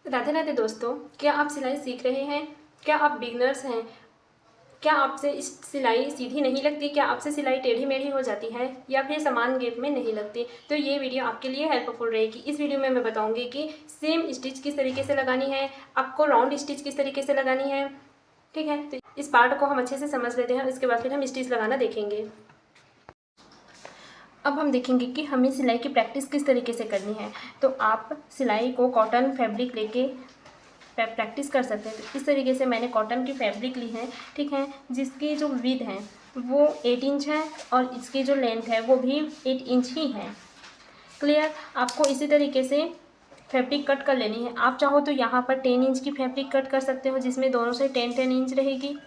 राधे राधे दोस्तों, क्या आप सिलाई सीख रहे हैं? क्या आप बिगनर्स हैं? क्या आपसे इस सिलाई सीधी नहीं लगती? क्या आपसे सिलाई टेढ़ी मेढ़ी हो जाती है या फिर समान गेप में नहीं लगती? तो ये वीडियो आपके लिए हेल्पफुल रहेगी। इस वीडियो में मैं बताऊंगी कि सेम स्टिच किस तरीके से लगानी है, आपको राउंड स्टिच किस तरीके से लगानी है। ठीक है, तो इस पार्ट को हम अच्छे से समझ लेते हैं, इसके बाद फिर हम स्टिच लगाना देखेंगे। अब हम देखेंगे कि हमें सिलाई की प्रैक्टिस किस तरीके से करनी है। तो आप सिलाई को कॉटन फैब्रिक लेके प्रैक्टिस कर सकते हैं। तो इस तरीके से मैंने कॉटन की फैब्रिक ली है, ठीक है, जिसकी जो विड्थ है वो 8 इंच है और इसकी जो लेंथ है वो भी 8 इंच ही है। क्लियर। आपको इसी तरीके से फैब्रिक कट कर लेनी है। आप चाहो तो यहाँ पर 10 इंच की फैब्रिक कट कर सकते हो, जिसमें दोनों से 10-10 इंच रहेगी।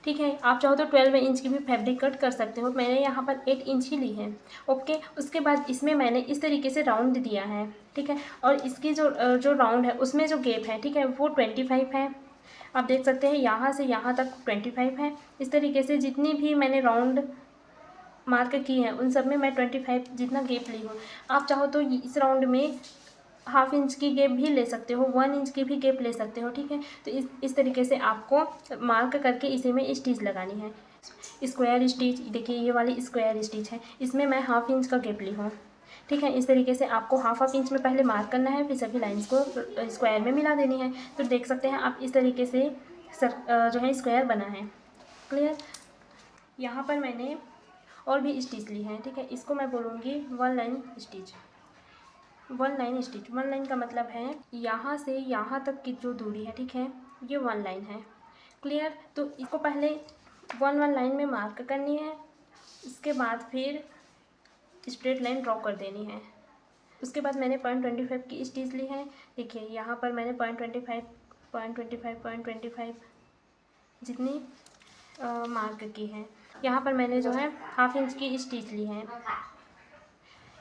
ठीक है, आप चाहो तो 12 इंच की भी फैब्रिक कट कर सकते हो। मैंने यहाँ पर 8 इंच ही ली है। ओके, उसके बाद इसमें मैंने इस तरीके से राउंड दिया है, ठीक है, और इसकी जो राउंड है उसमें जो गैप है, ठीक है, वो 25 है। आप देख सकते हैं यहाँ से यहाँ तक 25 है। इस तरीके से जितनी भी मैंने राउंड मार्क की है उन सब में मैं 25 जितना गैप ली हूँ। आप चाहो तो इस राउंड में हाफ इंच की गैप भी ले सकते हो, 1 इंच की भी गैप ले सकते हो। ठीक है, तो इस तरीके से आपको मार्क करके इसी में स्टिच लगानी है। स्क्वायर स्टिच, देखिए ये वाली स्क्वायर स्टिच है, इसमें मैं हाफ इंच का गैप ली हूँ। ठीक है, इस तरीके से आपको हाफ इंच में पहले मार्क करना है, फिर सभी लाइंस को स्क्वायर में मिला देनी है। तो देख सकते हैं आप इस तरीके से जो है स्क्वायर बना है। क्लियर। यहाँ पर मैंने और भी स्टिच ली है, ठीक है, इसको मैं बोलूँगी 1 line stitch. 1 line stitch, 1 line का मतलब है यहाँ से यहाँ तक की जो दूरी है, ठीक है, ये 1 लाइन है। क्लियर। तो इसको पहले 1 लाइन में मार्क करनी है, इसके बाद फिर स्ट्रेट लाइन ड्रॉ कर देनी है। उसके बाद मैंने 0.25 की स्टिच ली है। देखिए यहाँ पर मैंने 0.25 जितनी मार्क की है। यहाँ पर मैंने जो है हाफ इंच की स्टिच ली है।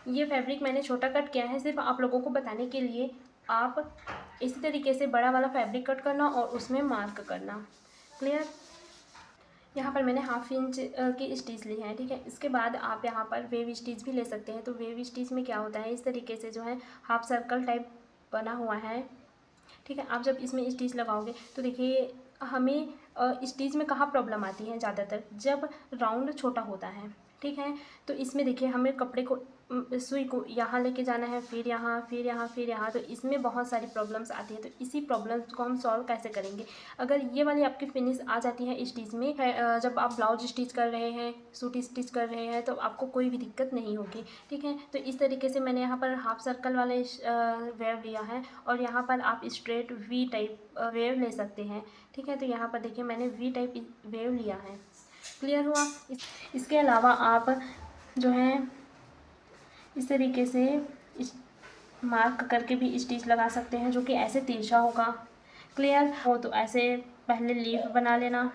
ये फैब्रिक मैंने छोटा कट किया है सिर्फ आप लोगों को बताने के लिए। आप इसी तरीके से बड़ा वाला फैब्रिक कट करना और उसमें मार्क करना। क्लियर। यहाँ पर मैंने हाफ इंच की स्टिच ली है, ठीक है। इसके बाद आप यहाँ पर वेव स्टिच भी ले सकते हैं। तो वेव स्टिच में क्या होता है, इस तरीके से जो है हाफ सर्कल टाइप बना हुआ है, ठीक है। आप जब इसमें स्टिच लगाओगे तो देखिए हमें स्टिच में कहाँ प्रॉब्लम आती है ज़्यादातर, जब राउंड छोटा होता है, ठीक है। तो इसमें देखिए हमें कपड़े को सुई को यहाँ लेके जाना है, फिर यहाँ, फिर यहाँ, फिर यहाँ, तो इसमें बहुत सारी प्रॉब्लम्स आती है। तो इसी प्रॉब्लम्स को हम सॉल्व कैसे करेंगे, अगर ये वाली आपकी फिनिश आ जाती है स्टिच में, जब आप ब्लाउज स्टिच कर रहे हैं, सूट स्टिच कर रहे हैं, तो आपको कोई भी दिक्कत नहीं होगी। ठीक है, तो इस तरीके से मैंने यहाँ पर हाफ सर्कल वाले वेव लिया है और यहाँ पर आप स्ट्रेट वी टाइप वेव ले सकते हैं। ठीक है, तो यहाँ पर देखिए मैंने वी टाइप वेव लिया है। क्लियर हुआ। इसके अलावा आप जो है इस तरीके से मार्क करके भी स्टिच लगा सकते हैं, जो कि ऐसे तिरछा होगा। क्लियर हो तो ऐसे पहले लीफ बना लेना,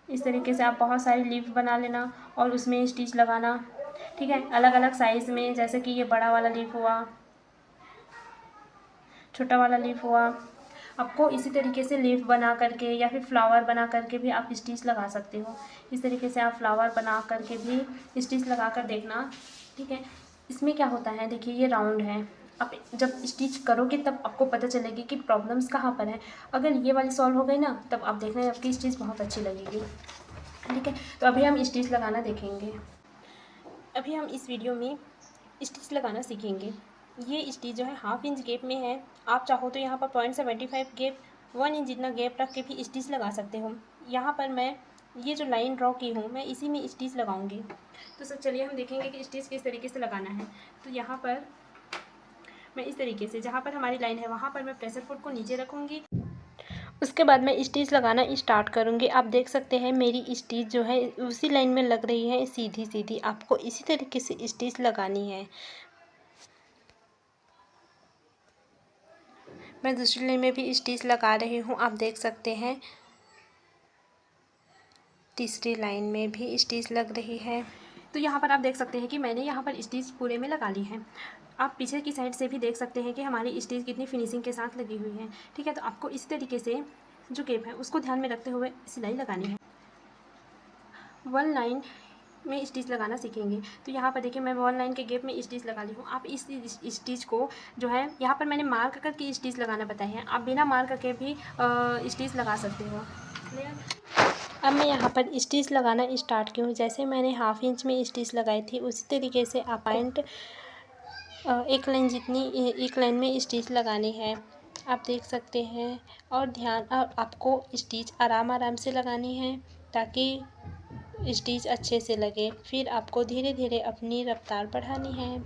इस तरीके से आप बहुत सारी लीफ बना लेना और उसमें स्टिच लगाना। ठीक है, अलग अलग साइज़ में, जैसे कि ये बड़ा वाला लीफ हुआ, छोटा वाला लीफ हुआ। आपको इसी तरीके से लीफ बना करके या फिर फ्लावर बना करके भी आप स्टिच लगा सकते हो। इस तरीके से आप फ्लावर बना करके भी स्टिच लगा कर देखना। ठीक है, इसमें क्या होता है, देखिए ये राउंड है, आप जब स्टिच करोगे तब आपको पता चलेगी कि प्रॉब्लम्स कहाँ पर है। अगर ये वाली सॉल्व हो गई ना, तब आप देखना आपकी स्टिच बहुत अच्छी लगेगी। ठीक है, तो अभी हम स्टिच लगाना देखेंगे। अभी हम इस वीडियो में स्टिच लगाना सीखेंगे। ये स्टिच जो है हाफ इंच गैप में है। आप चाहो तो यहाँ पर 0.75 गैप, 1 इंच जितना गैप रख के भी स्टिच लगा सकते हो। यहाँ पर मैं ये जो लाइन ड्रॉ की हूँ, मैं इसी में स्टिच लगाऊंगी। तो सर चलिए हम देखेंगे कि स्टिच किस तरीके से लगाना है। तो यहाँ पर मैं इस तरीके से, जहाँ पर हमारी लाइन है वहाँ पर मैं प्रेशर फुट को नीचे रखूँगी, उसके बाद मैं स्टिच लगाना स्टार्ट करूँगी। आप देख सकते हैं मेरी स्टिच जो है उसी लाइन में लग रही है, सीधी सीधी। आपको इसी तरीके से स्टिच लगानी है। मैं दूसरी लाइन में भी स्टिच लगा रही हूँ, आप देख सकते हैं। तीसरी लाइन में भी स्टिच लग रही है। तो यहाँ पर आप देख सकते हैं कि मैंने यहाँ पर स्टिच पूरे में लगा ली है। आप पीछे की साइड से भी देख सकते हैं कि हमारी स्टिच कितनी फिनिशिंग के साथ लगी हुई है। ठीक है, तो आपको इस तरीके से जो गैप है उसको ध्यान में रखते हुए सिलाई लगानी है। 1 लाइन में स्टिच लगाना सीखेंगे। तो यहाँ पर देखिए मैं 1 लाइन के गैप में स्टिच लगा ली हूँ। आप इस स्टिच को जो है यहाँ पर मैंने मार्क करके स्टिच लगाना बताया है, आप बिना मार्क करके भी स्टिच लगा सकते हो। अब मैं यहाँ पर स्टिच लगाना स्टार्ट की हूँ। जैसे मैंने 1/2 इंच में स्टिच लगाई थी उसी तरीके से आप पॉइंट 1 लाइन जितनी 1 लाइन में स्टिच लगानी है, आप देख सकते हैं। और ध्यान आपको स्टिच आराम से लगानी है ताकि स्टिच अच्छे से लगे। फिर आपको धीरे धीरे अपनी रफ्तार बढ़ानी है।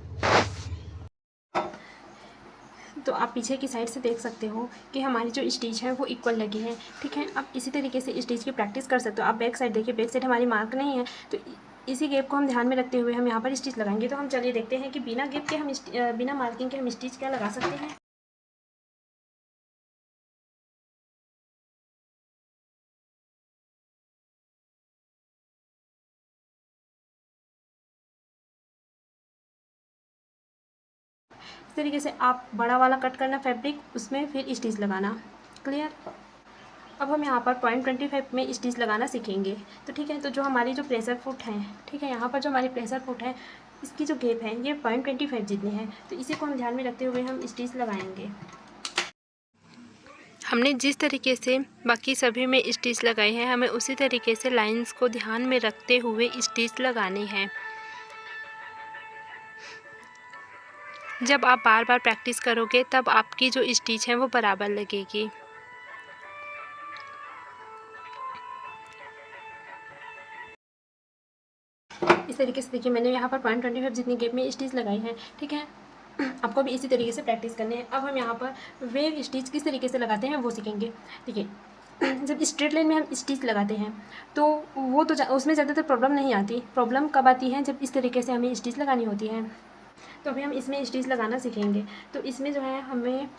तो आप पीछे की साइड से देख सकते हो कि हमारी जो स्टिच है वो इक्वल लगी है, ठीक है। आप इसी तरीके से स्टिच की प्रैक्टिस कर सकते हो। आप बैक साइड देखिए, बैक साइड हमारी मार्क नहीं है, तो इसी गैप को हम ध्यान में रखते हुए हम यहाँ पर स्टिच लगाएंगे। तो हम चलिए देखते हैं कि बिना गैप के हम बिना मार्किंग के हम स्टिच क्या लगा सकते हैं। इस तरीके से आप बड़ा वाला कट करना फैब्रिक, उसमें फिर स्टिच लगाना। क्लियर। अब हम यहाँ पर 0.25 में स्टिच लगाना सीखेंगे। तो ठीक है, तो जो हमारी जो प्रेशर फुट है, ठीक है, यहाँ पर जो हमारी प्रेशर फुट है इसकी जो गैप है ये 0.25 जितनी है। तो इसी को हम ध्यान में रखते हुए हम स्टिच लगाएंगे। हमने जिस तरीके से बाकी सभी में स्टिच लगाए हैं, हमें उसी तरीके से लाइंस को ध्यान में रखते हुए स्टिच लगानी है। जब आप बार बार प्रैक्टिस करोगे तब आपकी जो स्टिच है वो बराबर लगेगी। इस तरीके से देखिए मैंने यहाँ पर 0.25 जितनी गैप में स्टिच लगाई है, ठीक है। आपको भी इसी तरीके से प्रैक्टिस करनी है। अब हम यहाँ पर वेव स्टिच किस तरीके से लगाते हैं वो सीखेंगे। देखिए जब स्ट्रेट लाइन में हम स्टिच लगाते हैं तो वो तो उसमें ज़्यादातर प्रॉब्लम नहीं आती। प्रॉब्लम कब आती है? जब इस तरीके से हमें स्टिच लगानी होती है। तो अभी हम इसमें स्टिच लगाना सीखेंगे। तो इसमें जो है हमें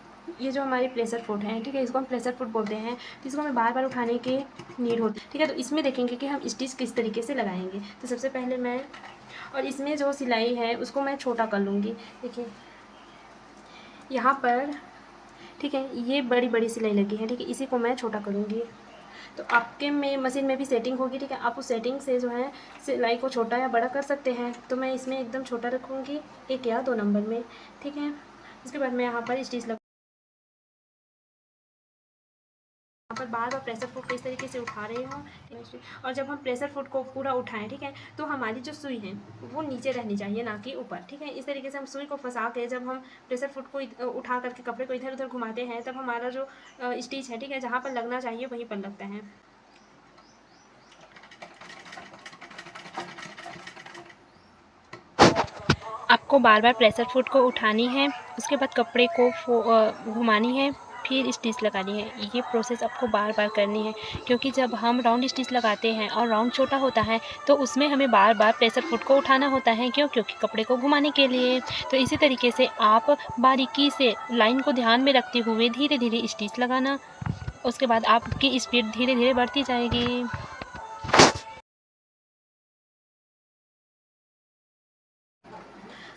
ये जो हमारी प्रेशर फुट है, ठीक है, इसको हम प्रेशर फुट बोलते हैं। तो इसको हमें बार बार उठाने की नीड होती है, ठीक है। तो इसमें देखेंगे कि हम स्टिच किस तरीके से लगाएंगे। तो सबसे पहले मैं, और इसमें जो सिलाई है उसको मैं छोटा कर लूँगी। देखिए यहाँ पर, ठीक है, ये बड़ी बड़ी सिलाई लगी है, ठीक है, इसी को मैं छोटा करूँगी। तो आपके में मशीन में भी सेटिंग होगी, ठीक है, आप उस सेटिंग से जो है सिलाई को छोटा या बड़ा कर सकते हैं। तो मैं इसमें एकदम छोटा रखूँगी, 1 या 2 नंबर में, ठीक है। उसके बाद मैं यहाँ पर स्टिच यहाँ पर बार बार प्रेशर फुट को इस तरीके से उठा रही हूँ, और जब हम प्रेशर फुट को पूरा उठाएं, ठीक है, तो हमारी जो सुई है वो नीचे रहनी चाहिए, ना कि ऊपर, ठीक है। इस तरीके से हम सुई को फंसा के जब हम प्रेशर फुट को उठा करके कपड़े को इधर उधर घुमाते हैं, तब हमारा जो स्टिच है, ठीक है, जहाँ पर लगना चाहिए वहीं पर लगता है। आपको बार बार प्रेशर फुट को उठानी है, उसके बाद कपड़े को घुमानी है, फिर स्टिच लगानी है। ये प्रोसेस आपको बार बार करनी है, क्योंकि जब हम राउंड स्टिच लगाते हैं और राउंड छोटा होता है तो उसमें हमें बार बार प्रेशर फुट को उठाना होता है। क्योंकि कपड़े को घुमाने के लिए। तो इसी तरीके से आप बारीकी से लाइन को ध्यान में रखते हुए धीरे धीरे स्टिच लगाना। उसके बाद आपकी स्पीड धीरे धीरे बढ़ती जाएगी।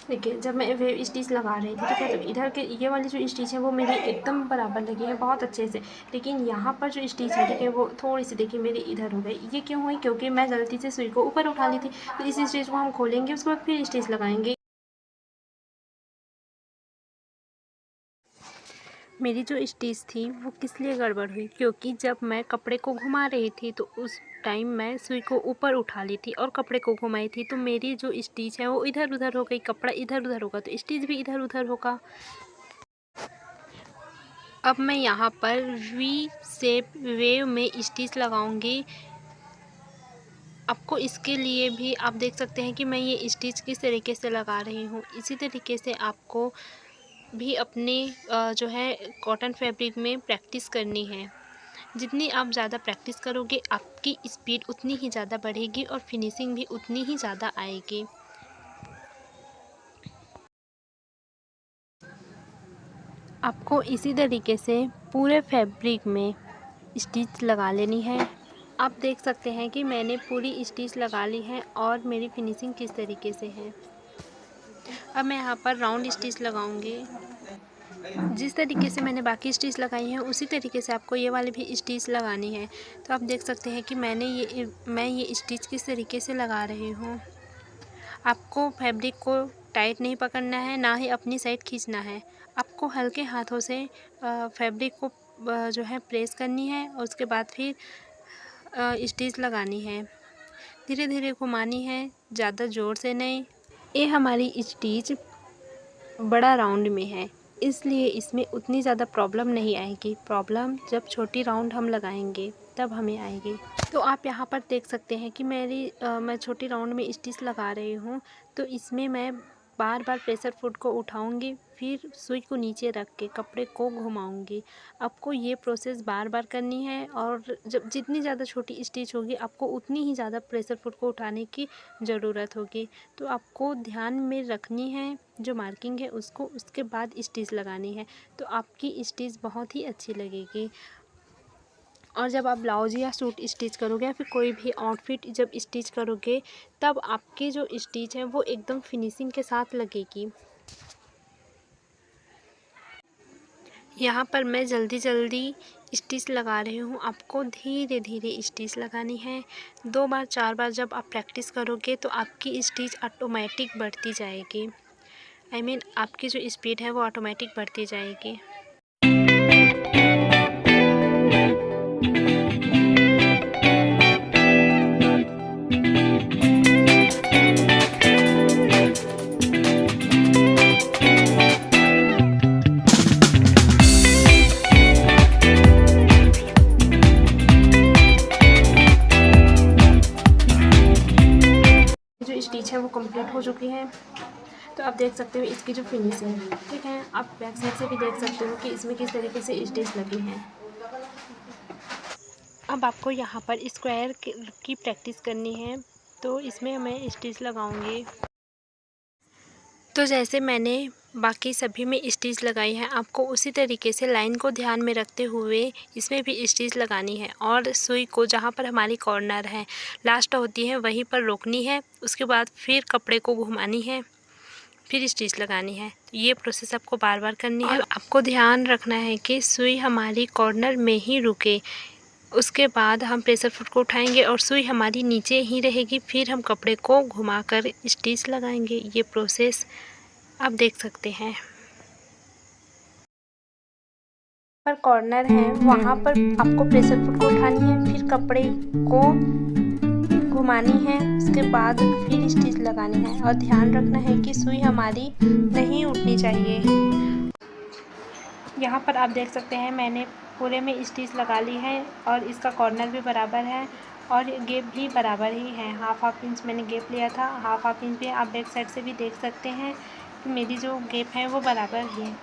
देखिए जब मैं वेव स्टिच लगा रही थी, ठीक है, तो इधर के ये वाली जो स्टिच है वो मेरी एकदम बराबर लगी है, बहुत अच्छे से। लेकिन यहाँ पर जो स्टिच है, ठीक है, वो थोड़ी सी देखिए मेरी इधर हो गई। ये क्यों हुई? क्योंकि मैं गलती से सुई को ऊपर उठा ली थी। तो इस स्टिच को हम खोलेंगे, उसके बाद फिर स्टिच लगाएंगे। मेरी जो स्टिच थी वो किस लिए गड़बड़ हुई? क्योंकि जब मैं कपड़े को घुमा रही थी तो उस टाइम मैं सुई को ऊपर उठा ली थी और कपड़े को घुमाई थी, तो मेरी जो स्टिच है वो इधर उधर हो गई। कपड़ा इधर उधर होगा तो स्टिच भी इधर उधर होगा। अब मैं यहाँ पर वी शेप वेव में स्टिच लगाऊंगी। आपको इसके लिए भी आप देख सकते हैं कि मैं ये स्टिच किस तरीके से लगा रही हूँ। इसी तरीके से आपको भी अपने जो है कॉटन फैब्रिक में प्रैक्टिस करनी है। जितनी आप ज़्यादा प्रैक्टिस करोगे आपकी स्पीड उतनी ही ज़्यादा बढ़ेगी और फिनिशिंग भी उतनी ही ज़्यादा आएगी। आपको इसी तरीके से पूरे फैब्रिक में स्टिच लगा लेनी है। आप देख सकते हैं कि मैंने पूरी स्टिच लगा ली है और मेरी फिनिशिंग किस तरीके से है। अब मैं यहाँ पर राउंड स्टिच लगाऊंगी। जिस तरीके से मैंने बाकी स्टिच लगाई हैं उसी तरीके से आपको ये वाली भी स्टिच लगानी है। तो आप देख सकते हैं कि मैं ये स्टिच किस तरीके से लगा रही हूँ। आपको फैब्रिक को टाइट नहीं पकड़ना है, ना ही अपनी साइड खींचना है। आपको हल्के हाथों से फैब्रिक को जो है प्रेस करनी है और उसके बाद फिर स्टिच लगानी है। धीरे धीरे घुमानी है, ज़्यादा ज़ोर से नहीं। ये हमारी स्टिच बड़ा राउंड में है, इसलिए इसमें उतनी ज़्यादा प्रॉब्लम नहीं आएगी। प्रॉब्लम जब छोटी राउंड हम लगाएंगे तब हमें आएगी। तो आप यहाँ पर देख सकते हैं कि मैं छोटी राउंड में स्टिच लगा रही हूँ। तो इसमें मैं बार बार प्रेशर फुट को उठाऊंगी, फिर सुई को नीचे रख के कपड़े को घुमाऊंगी। आपको ये प्रोसेस बार बार करनी है और जब जितनी ज़्यादा छोटी स्टिच होगी आपको उतनी ही ज़्यादा प्रेशर फुट को उठाने की ज़रूरत होगी। तो आपको ध्यान में रखनी है जो मार्किंग है उसको, उसके बाद स्टिच लगानी है। तो आपकी स्टिच बहुत ही अच्छी लगेगी। और जब आप ब्लाउज या सूट स्टिच करोगे या फिर कोई भी आउटफिट जब स्टिच करोगे तब आपकी जो स्टिच है वो एकदम फिनिशिंग के साथ लगेगी। यहाँ पर मैं जल्दी जल्दी स्टिच लगा रही हूँ। आपको धीरे धीरे स्टिच लगानी है। 2 बार 4 बार जब आप प्रैक्टिस करोगे तो आपकी स्टिच ऑटोमेटिक बढ़ती जाएगी। आपकी जो स्पीड है वो ऑटोमेटिक बढ़ती जाएगी। जो स्टिच है वो कंप्लीट हो चुकी है। तो आप देख सकते हो इसकी जो फिनिशिंग है, ठीक है। आप बैक साइड से भी देख सकते हो कि इसमें किस तरीके से स्टिच लगी हैं। अब आपको यहाँ पर स्क्वायर की प्रैक्टिस करनी है, तो इसमें मैं स्टिच लगाऊंगी। तो जैसे मैंने बाकी सभी में स्टिच लगाई है, आपको उसी तरीके से लाइन को ध्यान में रखते हुए इसमें भी स्टिच लगानी है और सुई को जहाँ पर हमारी कॉर्नर है लास्ट होती है वहीं पर रोकनी है। उसके बाद फिर कपड़े को घुमानी है, फिर स्टिच लगानी है। ये प्रोसेस आपको बार बार करनी है। आपको ध्यान रखना है कि सुई हमारी कॉर्नर में ही रुके। उसके बाद हम प्रेशर फुट को उठाएंगे और सुई हमारी नीचे ही रहेगी। फिर हम कपड़े को घुमाकर स्टिच लगाएंगे। ये प्रोसेस आप देख सकते हैं। पर कॉर्नर है वहाँ पर आपको प्रेशर फुट को उठानी है, फिर कपड़े को घुमानी है, उसके बाद फिर स्टिच लगानी है। और ध्यान रखना है कि सुई हमारी नहीं उठनी चाहिए। यहाँ पर आप देख सकते हैं मैंने पूरे में स्टिच लगा ली है और इसका कॉर्नर भी बराबर है और गैप भी बराबर ही है। हाफ इंच मैंने गैप लिया था, हाफ इंच भी आप बैक साइड से भी देख सकते हैं कि मेरी जो गैप है वो बराबर ही है।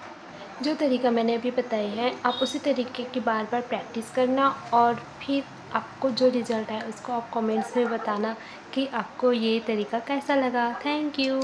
जो तरीका मैंने अभी बताई है आप उसी तरीके की बार बार प्रैक्टिस करना और फिर आपको जो रिज़ल्ट है उसको आप कमेंट्स में बताना कि आपको ये तरीका कैसा लगा। Thank you.